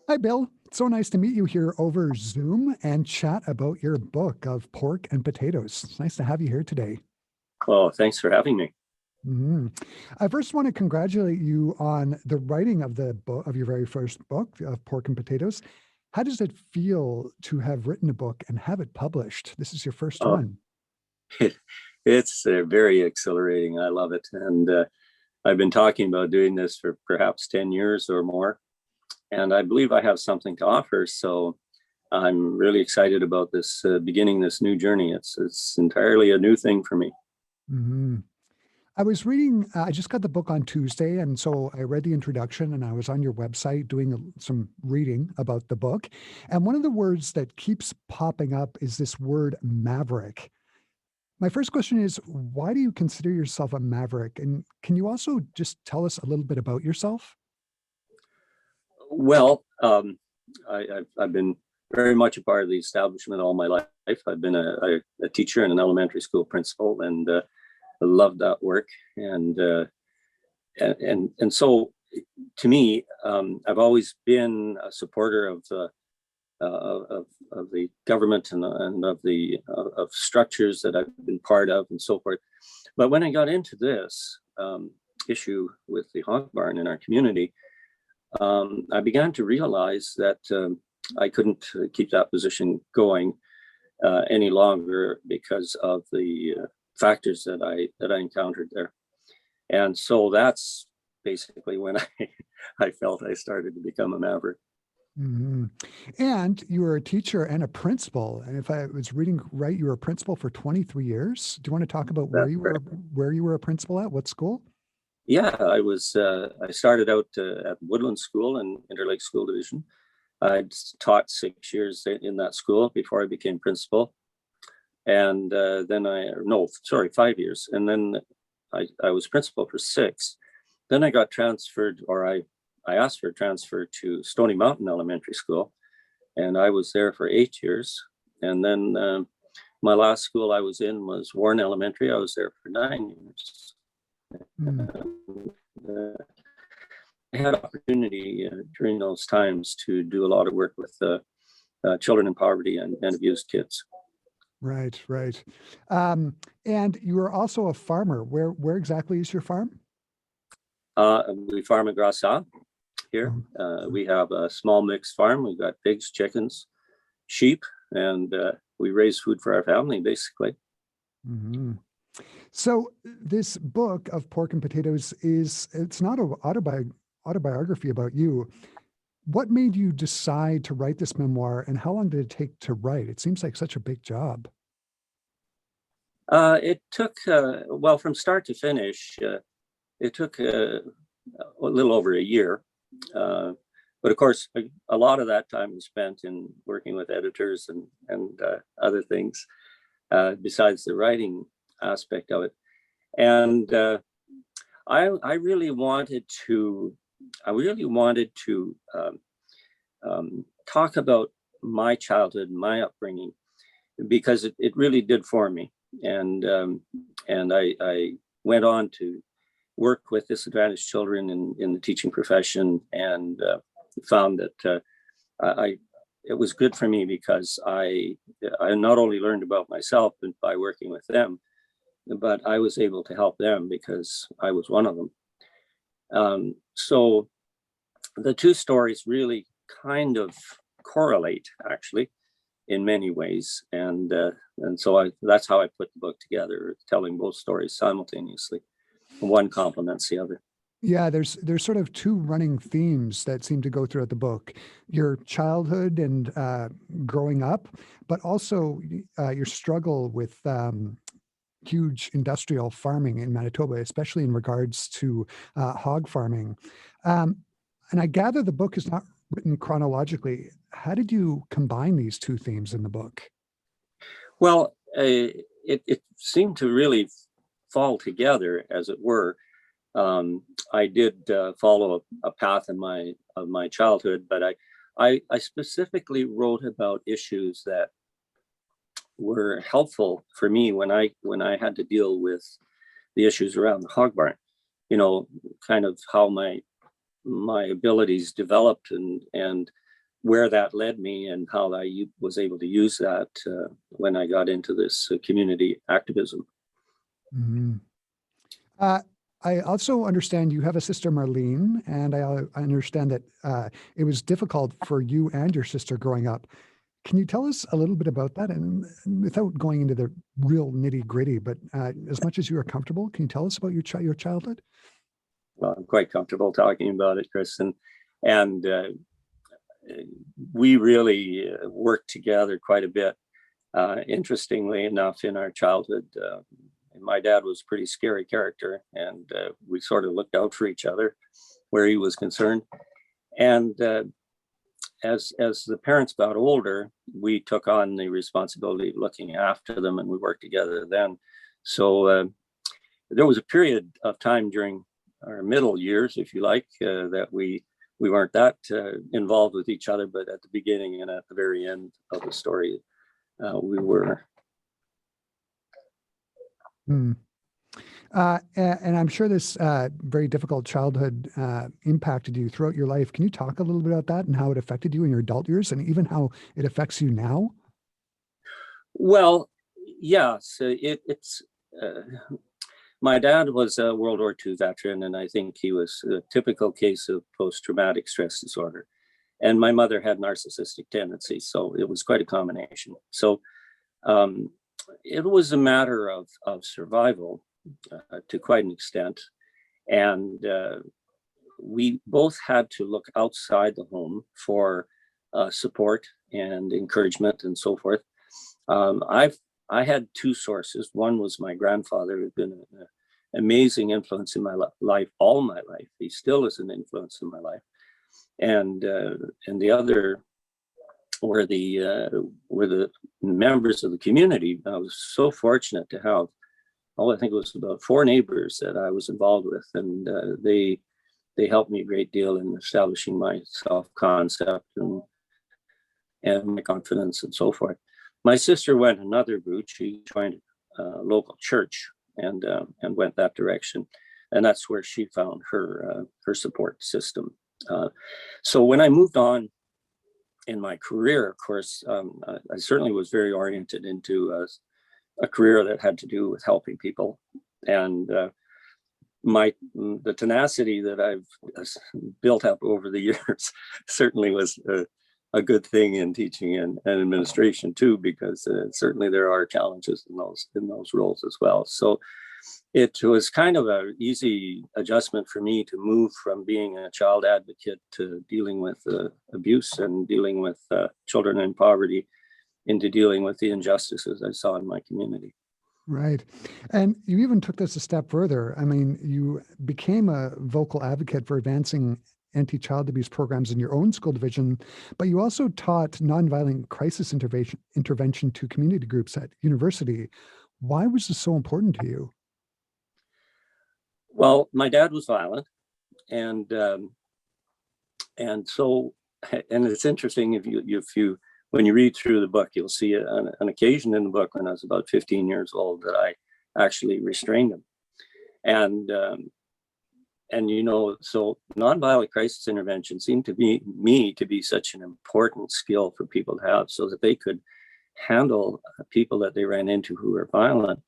Hi, Bill. It's so nice to meet you here over Zoom and chat about your book of pork and potatoes. It's nice to have you here today. Well, thanks for having me. Mhm. I first want to congratulate you on the writing of the book of your very first book of pork and potatoes. How does it feel to have written a book and have it published? This is your first Oh, one. it's very exhilarating. I love it. And I've been talking about doing this for perhaps 10 years or more. And I believe I have something to offer. So I'm really excited about this beginning this new journey. It's entirely a new thing for me. Mhm. I was reading, I just got the book on Tuesday, and so I read the introduction and I was on your website doing some reading about the book. And one of the words that keeps popping up is this word maverick. My first question is, why do you consider yourself a maverick? And can you also just tell us a little bit about yourself? Well, I've been very much a part of the establishment all my life. I've been a teacher and an elementary school principal, and I love that work. And so, to me, I've always been a supporter of the government and of the of structures that I've been part of and so forth. But when I got into this issue with the hog barn in our community, I began to realize that I couldn't keep that position going any longer because of the factors that I encountered there. And so that's basically when I felt I started to become a maverick. Mhm. And you were a teacher and a principal. And if I was reading right, you were a principal for 23 years. Do you want to talk about That's correct. where you were a principal at? What school? Yeah, I started out at Woodland School in Interlake School Division. I'd taught 6 years in that school before I became principal. And then no, sorry, 5 years. And then I was principal for six. Then I got transferred, or I asked for a transfer to Stony Mountain Elementary School, and I was there for 8 years. And then my last school I was in was Warren Elementary. I was there for 9 years. Mm. Uh, I had opportunity during those times to do a lot of work with children in poverty and abused kids. Right, right. And you were also a farmer. Where exactly is your farm? We farm in Grassa here. Oh, We have a small mixed farm. We've got pigs, chickens, sheep, and we raise food for our family, basically. mhm. So this book of pork and potatoes it's not an autobiography about you. What made you decide to write this memoir, and how long did it take to write? It seems like such a big job. It took, well, from start to finish, it took a little over a year. Uh, but of course, a lot of that time was spent in working with editors and other things besides the writing aspect of it. And I really wanted to, talk about my childhood, my upbringing, because it really did form me. And I went on to work with disadvantaged children in the teaching profession, and found that I it was good for me because I not only learned about myself by working with them, but I was able to help them because I was one of them. So the two stories really kind of correlate, actually, in many ways, and so that's how I put the book together, telling both stories simultaneously. One complements the other. Yeah, there's sort of two running themes that seem to go throughout the book: your childhood and growing up, but also your struggle with huge industrial farming in Manitoba, especially in regards to hog farming. Um, and I gather the book is not written chronologically. How did you combine these two themes in the book? Well, it seemed to really fall together, as it were. I did follow a path in my childhood, but I specifically wrote about issues that were helpful for me when I had to deal with the issues around the hog barn. Kind of how my abilities developed, and where that led me and how I was able to use that when I got into this community activism. Mm-hmm. I also understand you have a sister, Marlene, and I understand that it was difficult for you and your sister growing up. Can you tell us a little bit about that? And without going into the real nitty gritty, but as much as you are comfortable, can you tell us about your childhood? Well, I'm quite comfortable talking about it, Chris, and we really worked together quite a bit. Interestingly enough, in our childhood, my dad was a pretty scary character, and we sort of looked out for each other where he was concerned. And as the parents got older, we took on the responsibility of looking after them, and we worked together then. So there was a period of time during our middle years, if you like, that we weren't that involved with each other, but at the beginning and at the very end of the story, we were. Hmm. And I'm sure this very difficult childhood impacted you throughout your life. Can you talk a little bit about that and how it affected you in your adult years, and even how it affects you now? Well, yes, it's. My dad was a World War II veteran, and I think he was a typical case of post-traumatic stress disorder. And my mother had narcissistic tendencies, so it was quite a combination. So it was a matter of survival to quite an extent. And we both had to look outside the home for support and encouragement and so forth. I had two sources. One was my grandfather, who'd been an amazing influence in my life, all my life. He still is an influence in my life. And the other were the members of the community. I was so fortunate to have, I think it was about 4 neighbors that I was involved with, and they helped me a great deal in establishing my self-concept and my confidence and so forth. My sister went another route. She joined a local church and went that direction, and that's where she found her support system. So when I moved on in my career, of course, I certainly was very oriented into a career that had to do with helping people, and the tenacity that I've built up over the years certainly was a good thing in teaching and administration too, because certainly there are challenges in those roles as well. So it was kind of an easy adjustment for me to move from being a child advocate to dealing with abuse and dealing with children in poverty into dealing with the injustices I saw in my community. Right. And you even took this a step further. I mean, you became a vocal advocate for advancing anti-child abuse programs in your own school division, but you also taught nonviolent crisis intervention to community groups at university. Why was this so important to you? Well, my dad was violent, and so, and it's interesting if you when you read through the book, you'll see an occasion in the book when I was about 15 years old that I actually restrained him, and so nonviolent crisis intervention seemed to me to be such an important skill for people to have, so that they could handle people that they ran into who were violent.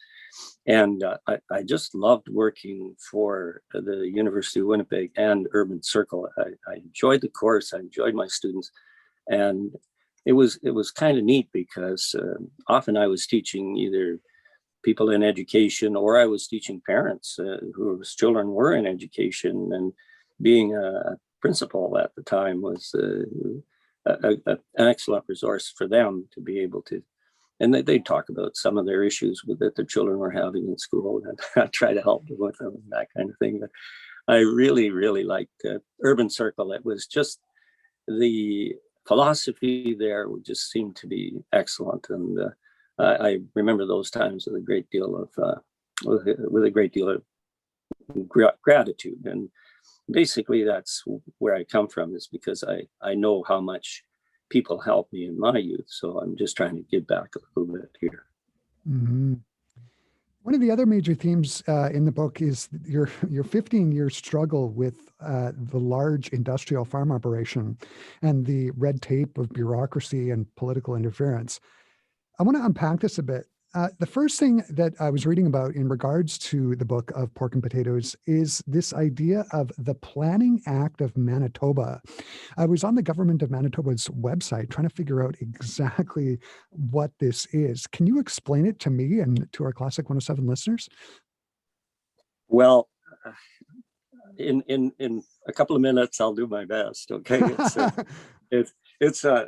And I just loved working for the University of Winnipeg and Urban Circle. I enjoyed the course. I enjoyed my students, and it was kind of neat because often I was teaching either people in education, or I was teaching parents whose children were in education. And being a principal at the time was an excellent resource for them to be able to. And they'd talk about some of their issues that their children were having in school, and I'd try to help them with them and that kind of thing. But I really, really liked Urban Circle. It was just the philosophy there would just seem to be excellent. And I remember those times with a great deal of gratitude. And basically that's where I come from, is because I know how much people helped me in my youth. So I'm just trying to give back a little bit here. Mm-hmm. One of the other major themes in the book is your 15-year struggle with the large industrial farm operation and the red tape of bureaucracy and political interference. I want to unpack this a bit. The first thing that I was reading about in regards to the book of Pork and Potatoes is this idea of the Planning Act of Manitoba. I was on the government of Manitoba's website trying to figure out exactly what this is. Can you explain it to me and to our Classic 107 listeners? Well, in a couple of minutes, I'll do my best. Okay, it's an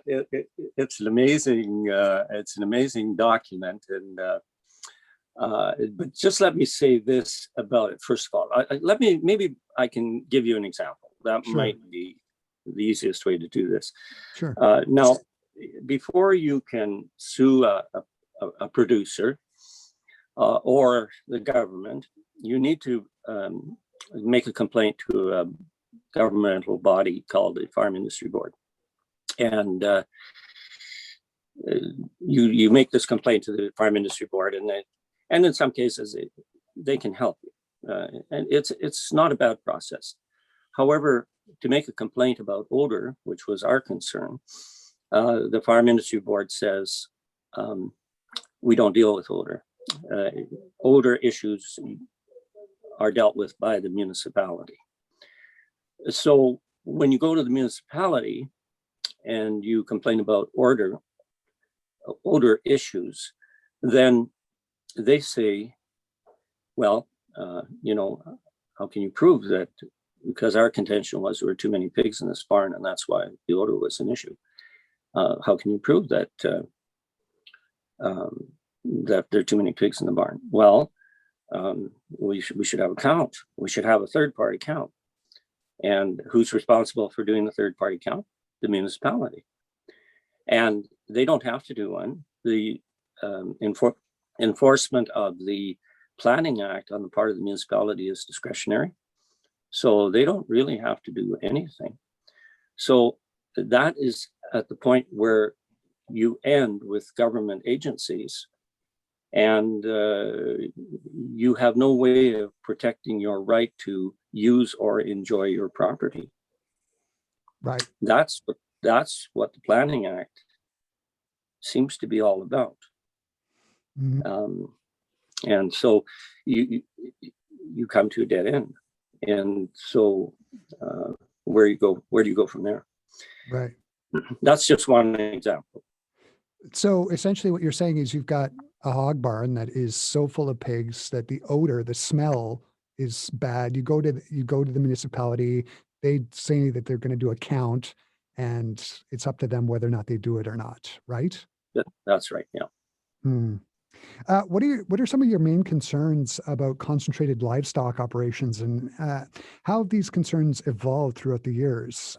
amazing document, and but just let me say this about it first of all. Maybe I can give you an example. That Sure. might be the easiest way to do this. Sure. Now, before you can sue a producer or the government, you need to make a complaint to a governmental body called the Farm Industry Board. And you make this complaint to the Farm Industry Board, and in some cases they can help you. And it's not a bad process. However, to make a complaint about odor, which was our concern, the Farm Industry Board says we don't deal with odor. Odor issues are dealt with by the municipality. So when you go to the municipality and you complain about odor issues, then they say, well, how can you prove that? Because our contention was there were too many pigs in this barn, and that's why the odor was an issue. How can you prove that that there are too many pigs in the barn? Well, we should have a count. We should have a third-party count. And who's responsible for doing the third-party count? The municipality. And they don't have to do one. The enforcement of the Planning Act on the part of the municipality is discretionary. So they don't really have to do anything. So that is at the point where you end with government agencies, and you have no way of protecting your right to use or enjoy your property. Right. That's what the Planning Act seems to be all about. Mm-hmm. And so you come to a dead end. And so where do you go from there? Right. That's just one example. So essentially what you're saying is you've got a hog barn that is so full of pigs that the odor, the smell is bad. You go to the municipality, they say that they're going to do a count, and it's up to them whether or not they do it or not, right? That's right, yeah. What are some of your main concerns about concentrated livestock operations, and how have these concerns evolved throughout the years?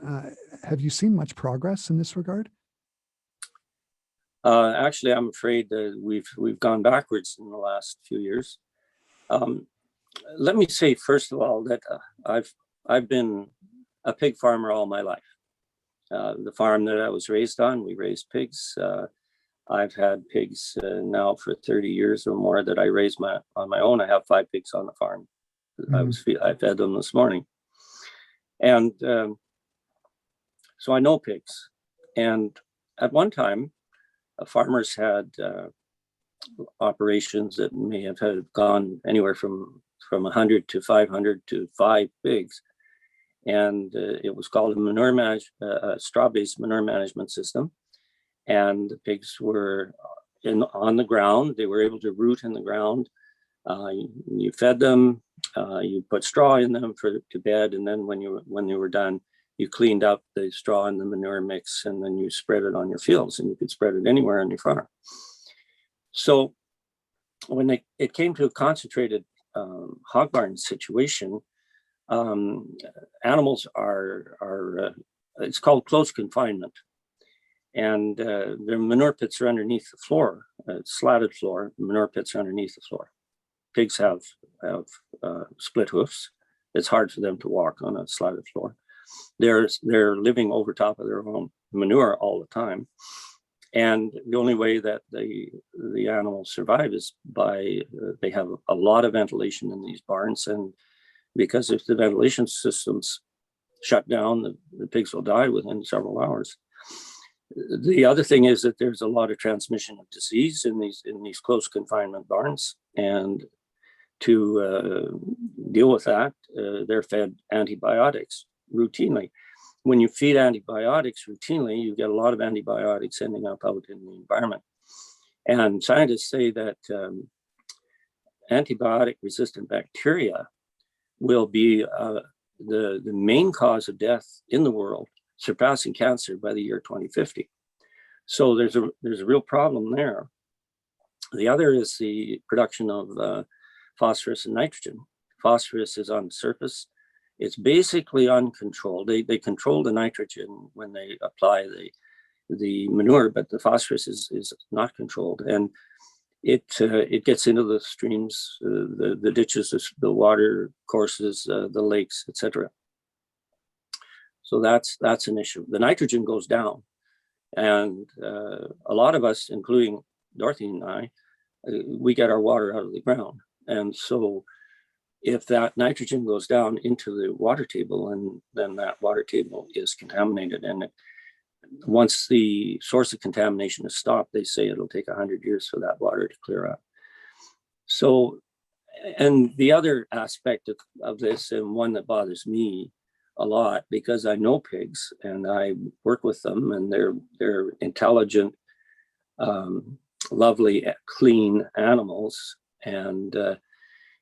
Have you seen much progress in this regard? Actually, I'm afraid that we've gone backwards in the last few years. Let me say first of all that I've been a pig farmer all my life. The farm that I was raised on, we raised pigs. I've had pigs now for 30 years or more that I raise on my own. I have 5 pigs on the farm. Mm-hmm. I fed them this morning. And so I know pigs. And at one time, farmers had operations that may have gone anywhere from 100 to 500 to 5 pigs. And it was called a straw-based manure management system. And the pigs were on the ground. They were able to root in the ground. You fed them. You put straw in them to bed, and then when you were done, you cleaned up the straw and the manure mix, and then you spread it on your fields, and you could spread it anywhere on your farm. So when it came to a concentrated hog barn situation, animals are it's called close confinement. And the manure pits are underneath the floor, slatted floor. Manure pits are underneath the floor. Pigs have split hoofs. It's hard for them to walk on a slatted floor. They're living over top of their own manure all the time, And the only way that the animals survive is by they have a lot of ventilation in these barns, and because if the ventilation systems shut down, the pigs will die within several hours. The other thing is that there's a lot of transmission of disease in these close confinement barns, and to deal with that, they're fed antibiotics routinely. When you feed antibiotics routinely, you get a lot of antibiotics ending up out in the environment. And scientists say that antibiotic-resistant bacteria will be the main cause of death in the world, surpassing cancer by the year 2050. So there's a real problem there. The other is the production of phosphorus and nitrogen. Phosphorus is on the surface. It's basically uncontrolled. They control the nitrogen when they apply the manure, but the phosphorus is not controlled, and it gets into the streams, the ditches, the water courses, the lakes, etc. So that's an issue. The nitrogen goes down, and a lot of us, including Dorothy and I, we get our water out of the ground, and so if that nitrogen goes down into the water table, and then that water table is contaminated, and once the source of contamination is stopped, they say it'll take 100 years for that water to clear up. So, and the other aspect of this, and one that bothers me a lot, because I know pigs and I work with them, and they're intelligent, lovely, clean animals, and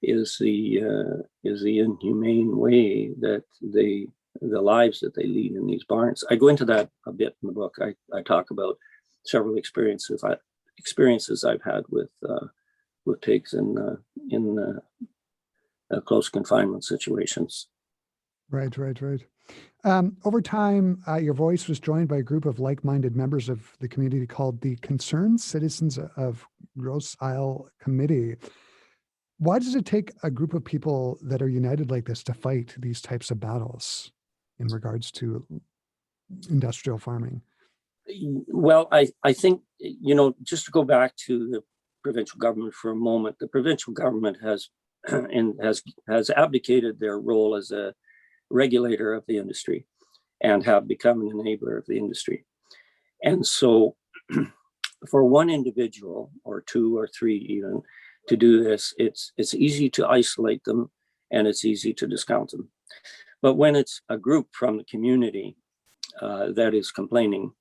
is the inhumane way that the lives that they lead in these barns. I go into that a bit in the book. I talk about several experiences I've had with pigs in close confinement situations. Right. Over time, your voice was joined by a group of like-minded members of the community called the Concerned Citizens of Grosse Isle Committee. Why does it take a group of people that are united like this to fight these types of battles in regards to industrial farming? Well, I think, just to go back to the provincial government for a moment, the provincial government has abdicated their role as a regulator of the industry and have become an enabler of the industry. And so for one individual or two or three even to do this, it's easy to isolate them and it's easy to discount them. But when it's a group from the community that is complaining,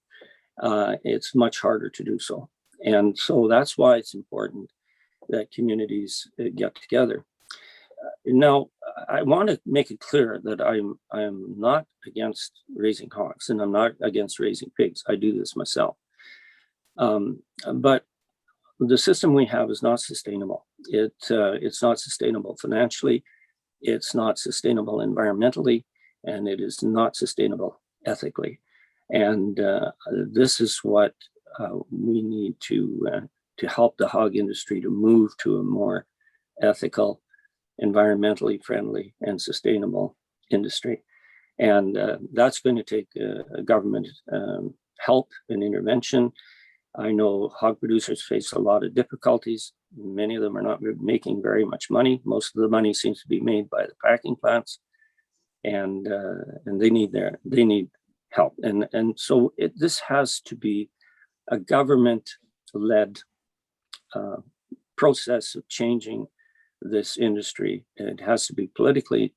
it's much harder to do so. And so that's why it's important that communities get together. Now, I want to make it clear that I am not against raising hogs, and I'm not against raising pigs. I do this myself. But the system we have is not sustainable. It's not sustainable financially, it's not sustainable environmentally, and it is not sustainable ethically. And this is what we need to help the hog industry to move to a more ethical, environmentally friendly, and sustainable industry. And that's going to take government help and intervention. I know hog producers face a lot of difficulties. Many of them are not making very much money. Most of the money seems to be made by the packing plants, and they need help. And so this has to be a government-led process of changing this industry. It has to be politically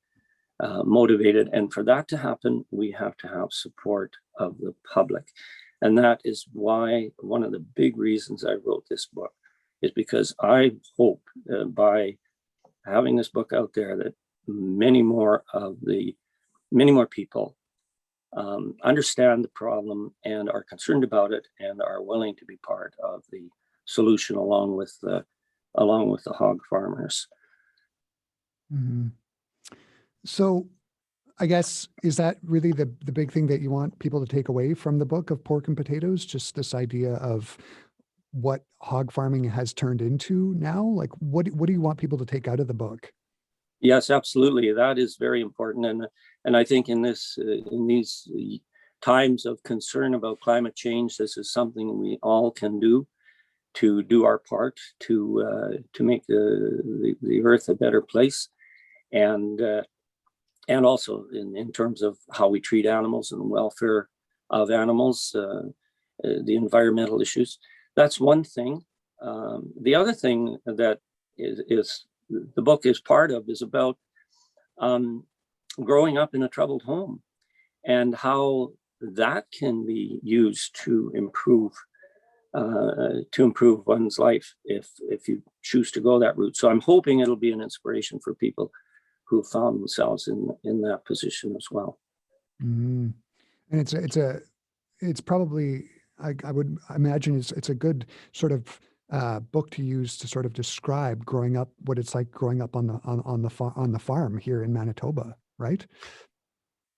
motivated, and for that to happen, we have to have support of the public. And that is why one of the big reasons I wrote this book is because I hope by having this book out there that many more people understand the problem and are concerned about it and are willing to be part of the solution along with the hog farmers. Mm-hmm. So I guess, is that really the big thing that you want people to take away from the book of Pork and Potatoes? Just this idea of what hog farming has turned into now? Like, what do you want people to take out of the book? Yes, absolutely. That is very important. And I think in these times of concern about climate change, this is something we all can do to do our part to make the earth a better place, and also in terms of how we treat animals and the welfare of animals, the environmental issues. That's one thing. The other thing that is the book is part of is about growing up in a troubled home and how that can be used to improve one's life if you choose to go that route. So I'm hoping it'll be an inspiration for people who found themselves in that position as well. Mm. And it's probably, I would imagine it's a good sort of book to use to sort of describe growing up, what it's like growing up on the farm here in Manitoba, right?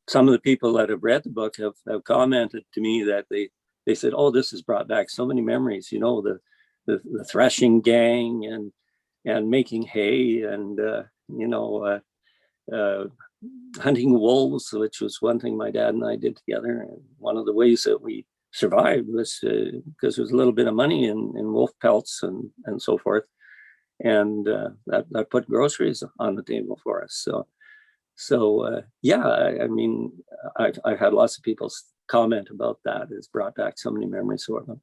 Some of the people that have read the book have commented to me that they said, "Oh, this has brought back so many memories. You know, the threshing gang and making hay and hunting wolves, which was one thing my dad and I did together. And one of the ways that we survived was because there was a little bit of money in wolf pelts and so forth, and that put groceries on the table for us. So yeah, I mean, I've had lots of people comment about that. It's brought back so many memories for them.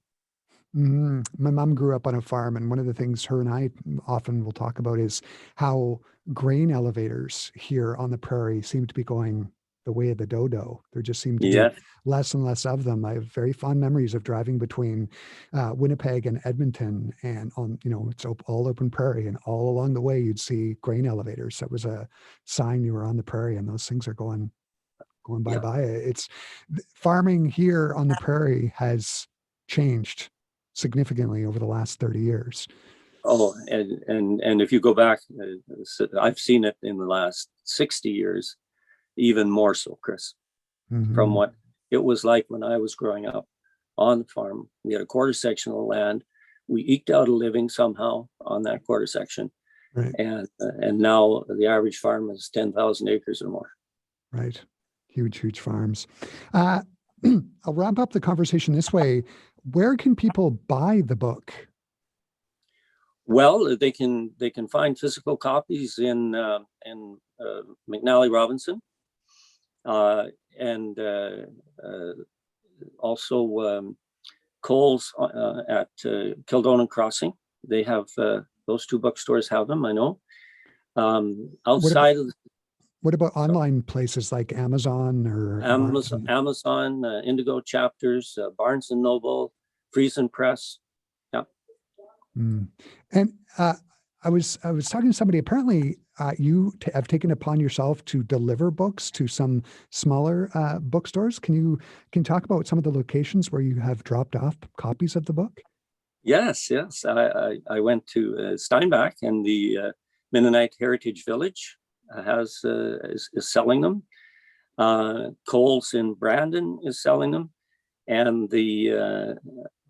My mom grew up on a farm, and one of the things her and I often will talk about is how grain elevators here on the prairie seem to be going the way of the dodo. There just seem to be Yeah, less and less of them. I have very fond memories of driving between Winnipeg and Edmonton, and it's all open prairie, and all along the way you'd see grain elevators. That was a sign you were on the prairie, and those things are going yeah. bye-bye. It's farming here on the prairie has changed significantly over the last 30 years. Oh, and if you go back, I've seen it in the last 60 years, even more so, Chris, from Mm-hmm. what it was like when I was growing up on the farm. We had a quarter section of land. We eked out a living somehow on that quarter section. Right, And now the average farm is 10,000 acres or more. right. Huge farms. Uh, I'll wrap up the conversation this way. Where can people buy the book? Well, they can find physical copies in McNally Robinson, and also Coles at Kildonan Crossing. They have those two bookstores have them, I know. Outside of What about online places like Amazon or Amazon, Indigo Chapters, Barnes and Noble, Friesen Press. Yeah. Mm. And I was talking to somebody. Apparently, you have taken upon yourself to deliver books to some smaller bookstores. Can you talk about some of the locations where you have dropped off copies of the book? Yes. I went to Steinbach, and the Mennonite Heritage Village is selling them. Coles in Brandon is selling them, and the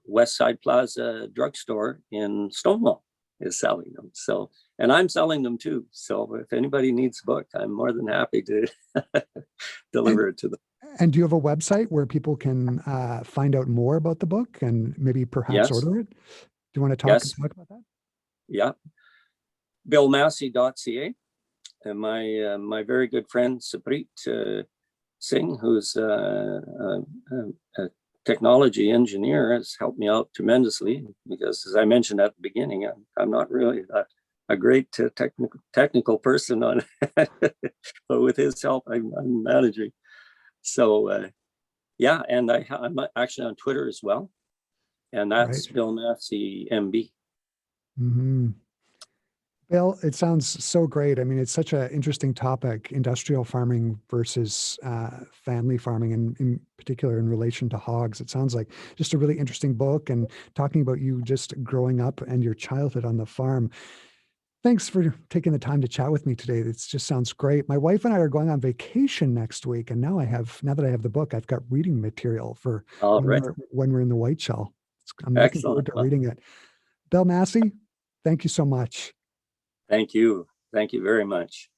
West Side Plaza drugstore in Stonewall is selling them. So, and I'm selling them too. So if anybody needs a book, I'm more than happy to deliver it to them. And do you have a website where people can find out more about the book and maybe perhaps Yes. order it? Do you want to talk about that? Yeah. BillMassey.ca. And my very good friend Saprit Singh, who's a technology engineer, has helped me out tremendously, because, as I mentioned at the beginning, I'm not really a great technical person on but with his help, I'm managing. So yeah, and I'm actually on Twitter as well, and that's Right. Bill Massey MB. Mm-hmm. Bill, it sounds so great. I mean, it's such an interesting topic, industrial farming versus family farming, and in particular in relation to hogs. It sounds like just a really interesting book, and talking about you just growing up and your childhood on the farm. Thanks for taking the time to chat with me today. It just sounds great. My wife and I are going on vacation next week, and now that I have the book, I've got reading material for All right. when we're in the White Shell. I'm looking forward Excellent. to reading it. Bill Massey, thank you so much. Thank you. Thank you very much.